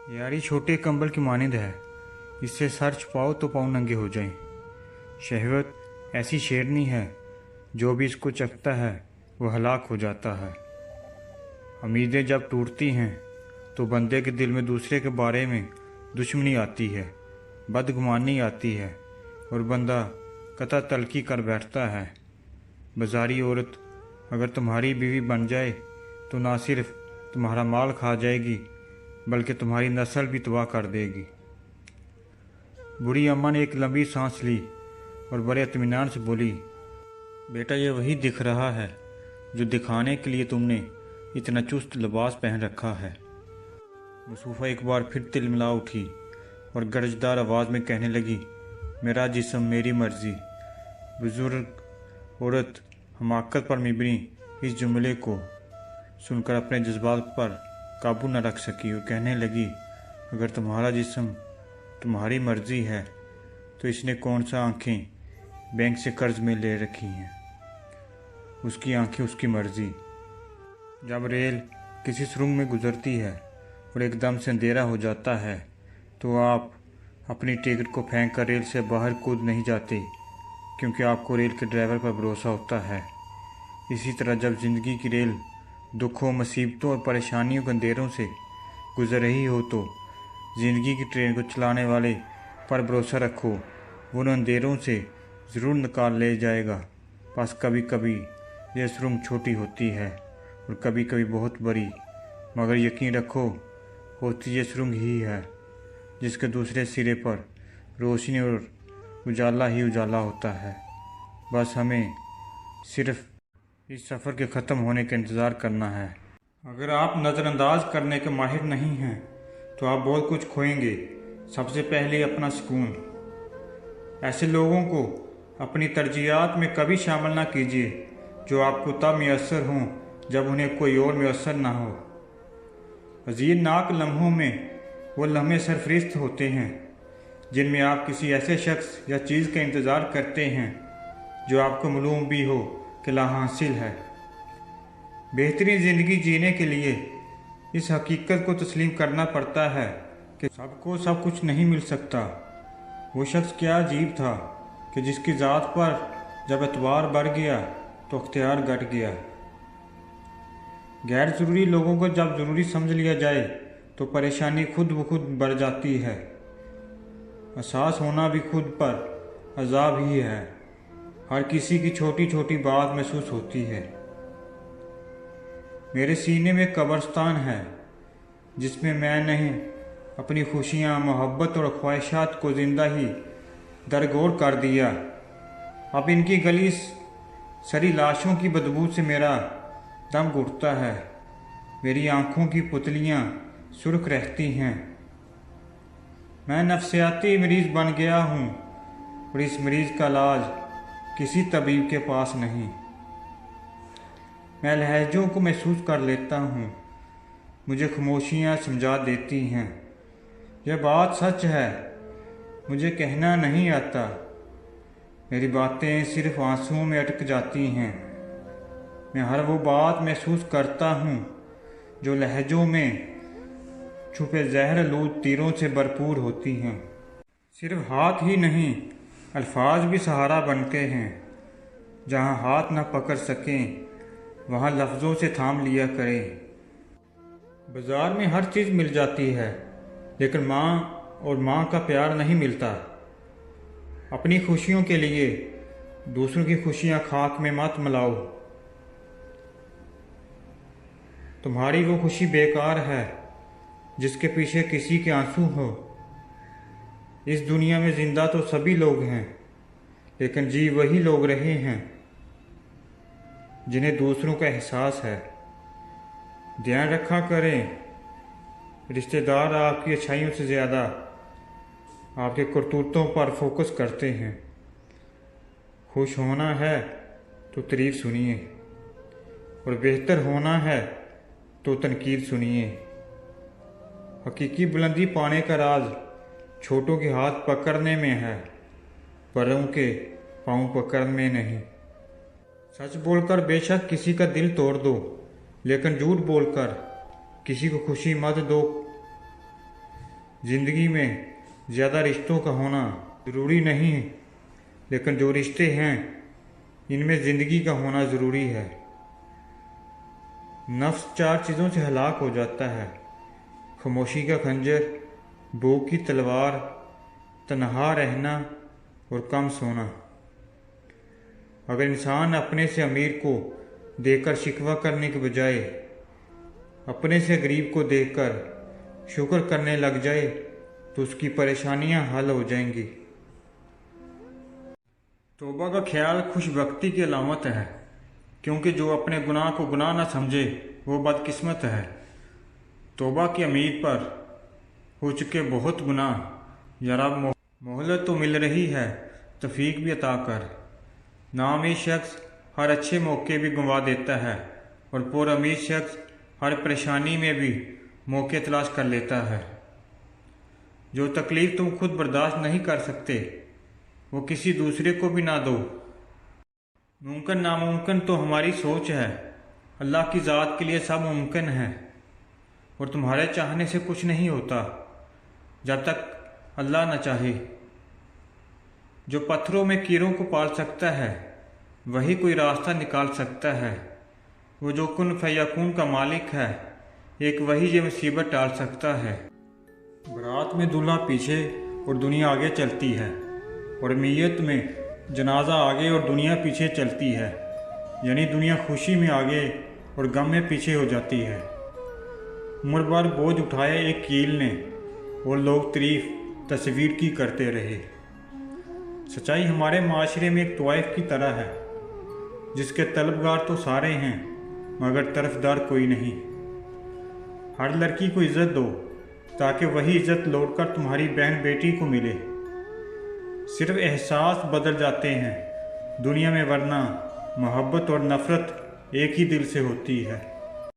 यारी छोटे कंबल की मानिंद है, इससे सर छुपाओ तो पाँव नंगे हो जाएं। शहवत ऐसी शेरनी है, जो भी इसको चखता है वो हलाक हो जाता है। उम्मीदें जब टूटती हैं तो बंदे के दिल में दूसरे के बारे में दुश्मनी आती है, बदगुमानी आती है और बंदा कता तलखी कर बैठता है। बाजारी औरत अगर तुम्हारी बीवी बन जाए तो ना सिर्फ तुम्हारा माल खा जाएगी बल्कि तुम्हारी नस्ल भी तबाह कर देगी। बूढ़ी अम्मा ने एक लंबी सांस ली और बड़े इत्मीनान से बोली, बेटा ये वही दिख रहा है जो दिखाने के लिए तुमने इतना चुस्त लिबास पहन रखा है। मसूफ़ा एक बार फिर तिलमिला उठी और गरजदार आवाज़ में कहने लगी, मेरा जिस्म मेरी मर्ज़ी। बुज़ुर्ग औरत हमाकत पर मबनी इस जुमले को सुनकर अपने जज्बात पर काबू न रख सकी और कहने लगी, अगर तुम्हारा जिस्म तुम्हारी मर्ज़ी है तो इसने कौन सा आँखें बैंक से कर्ज में ले रखी हैं। उसकी आंखें उसकी मर्ज़ी। जब रेल किसी सुरंग में गुजरती है और एकदम से अंधेरा हो जाता है तो आप अपनी टिकट को फेंक कर रेल से बाहर कूद नहीं जाते, क्योंकि आपको रेल के ड्राइवर पर भरोसा होता है। इसी तरह जब ज़िंदगी की रेल दुखों, मुसीबतों और परेशानियों के अंधेरों से गुजर रही हो तो ज़िंदगी की ट्रेन को चलाने वाले पर भरोसा रखो, वो उन अंधेरों से ज़रूर निकाल ले जाएगा। बस कभी कभी यह सुरंग छोटी होती है और कभी कभी बहुत बड़ी, मगर यकीन रखो होती ये सुरंग ही है जिसके दूसरे सिरे पर रोशनी और उजाला ही उजाला होता है। बस हमें सिर्फ इस सफ़र के ख़त्म होने का इंतज़ार करना है। अगर आप नज़रअंदाज करने के माहिर नहीं हैं तो आप बहुत कुछ खोएंगे। सबसे पहले अपना सुकून। ऐसे लोगों को अपनी तरजीहात में कभी शामिल ना कीजिए जो आपको तब मैसर हों जब उन्हें कोई और मैसर ना हो। अज़ीज़नाक लम्हों में वो लम्हे सरफरिस्त होते हैं जिनमें आप किसी ऐसे शख्स या चीज़ का इंतज़ार करते हैं जो आपको मालूम भी हो कि लाहासिल है। बेहतरीन ज़िंदगी जीने के लिए इस हकीकत को तस्लीम करना पड़ता है कि सबको सब कुछ नहीं मिल सकता। वो शख्स क्या अजीब था कि जिसकी ज़ात पर जब एतबार बढ़ गया तो अख्तियार घट गया। गैर ज़रूरी लोगों को जब ज़रूरी समझ लिया जाए तो परेशानी खुद ब खुद बढ़ जाती है। एहसास होना भी खुद पर अजाब ही है। हर किसी की छोटी छोटी बात महसूस होती है। मेरे सीने में कब्रिस्तान है जिसमें मैंने अपनी खुशियाँ, मोहब्बत और ख्वाहिशात को ज़िंदा ही दरगोर कर दिया। अब इनकी गली सड़ी लाशों की बदबू से मेरा दम घुटता है। मेरी आँखों की पुतलियाँ सुर्ख रहती हैं। मैं नफ्सियाती मरीज़ बन गया हूँ और इस मरीज़ का इलाज किसी तबीब के पास नहीं। मैं लहजों को महसूस कर लेता हूँ, मुझे खामोशियाँ समझा देती हैं। यह बात सच है, मुझे कहना नहीं आता। मेरी बातें सिर्फ आंसुओं में अटक जाती हैं। मैं हर वो बात महसूस करता हूँ जो लहजों में छुपे जहर आलूद तीरों से भरपूर होती हैं। सिर्फ हाथ ही नहीं, अल्फाज भी सहारा बनते हैं। जहाँ हाथ न पकड़ सकें वहाँ लफ्ज़ों से थाम लिया करें। बाज़ार में हर चीज़ मिल जाती है लेकिन माँ और माँ का प्यार नहीं मिलता। अपनी खुशियों के लिए दूसरों की खुशियाँ खाक में मत मिलाओ। तुम्हारी वो खुशी बेकार है जिसके पीछे किसी के आंसू हो। इस दुनिया में जिंदा तो सभी लोग हैं लेकिन जी वही लोग रहे हैं जिन्हें दूसरों का एहसास है। ध्यान रखा करें, रिश्तेदार आपकी अच्छाइयों से ज़्यादा आपके करतूतों पर फोकस करते हैं। खुश होना है तो तारीफ सुनिए और बेहतर होना है तो तनकीद सुनिए। हकीकी बुलंदी पाने का राज छोटों के हाथ पकड़ने में है, बड़ों के पाँव पकड़ने में नहीं। सच बोलकर बेशक किसी का दिल तोड़ दो, लेकिन झूठ बोलकर किसी को खुशी मत दो। زندگی میں زیادہ رشتوں کا ہونا ضروری نہیں ہے، لیکن جو رشتے ہیں ان میں زندگی کا ہونا ضروری ہے۔ نفس 4 چیزوں سے ہلاک ہو جاتا ہے: خاموشی کا خنجر، بھوک کی تلوار، تنہا رہنا اور کم سونا۔ اگر انسان اپنے سے امیر کو دیکھ کر شکوہ کرنے کے بجائے اپنے سے غریب کو دیکھ کر شکر کرنے لگ جائے تو اس کی پریشانیاں حل ہو جائیں گی۔ توبہ کا خیال خوش بختی کی علامت ہے، کیونکہ جو اپنے گناہ کو گناہ نہ سمجھے وہ بدقسمت ہے۔ توبہ کی امید پر ہو چکے بہت گناہ، یا رب مہلت تو مل رہی ہے، توفیق بھی عطا کر۔ ناامید شخص ہر اچھے موقع بھی گنوا دیتا ہے، اور پر امید شخص ہر پریشانی میں بھی موقع تلاش کر لیتا ہے۔ جو تکلیف تم خود برداشت نہیں کر سکتے وہ کسی دوسرے کو بھی نہ دو۔ ممکن ناممکن تو ہماری سوچ ہے، اللہ کی ذات کے لیے سب ممکن ہے، اور تمہارے چاہنے سے کچھ نہیں ہوتا جب تک اللہ نہ چاہے۔ جو پتھروں میں کیڑوں کو پال سکتا ہے وہی کوئی راستہ نکال سکتا ہے۔ وہ جو کن فیکون کا مالک ہے، ایک وہی یہ مصیبت ٹال سکتا ہے۔ برات میں دولہا پیچھے اور دنیا آگے چلتی ہے، اور میت میں جنازہ آگے اور دنیا پیچھے چلتی ہے، یعنی دنیا خوشی میں آگے اور غم میں پیچھے ہو جاتی ہے۔ عمر بھر بوجھ اٹھایا ایک کیل نے، اور لوگ تعریف تصویر کی کرتے رہے۔ سچائی ہمارے معاشرے میں ایک طوائف کی طرح ہے، جس کے طلبگار تو سارے ہیں مگر طرفدار کوئی نہیں۔ ہر لڑکی کو عزت دو تاکہ وہی عزت لوٹ کر تمہاری بہن بیٹی کو ملے۔ صرف احساس بدل جاتے ہیں دنیا میں، ورنہ محبت اور نفرت ایک ہی دل سے ہوتی ہے۔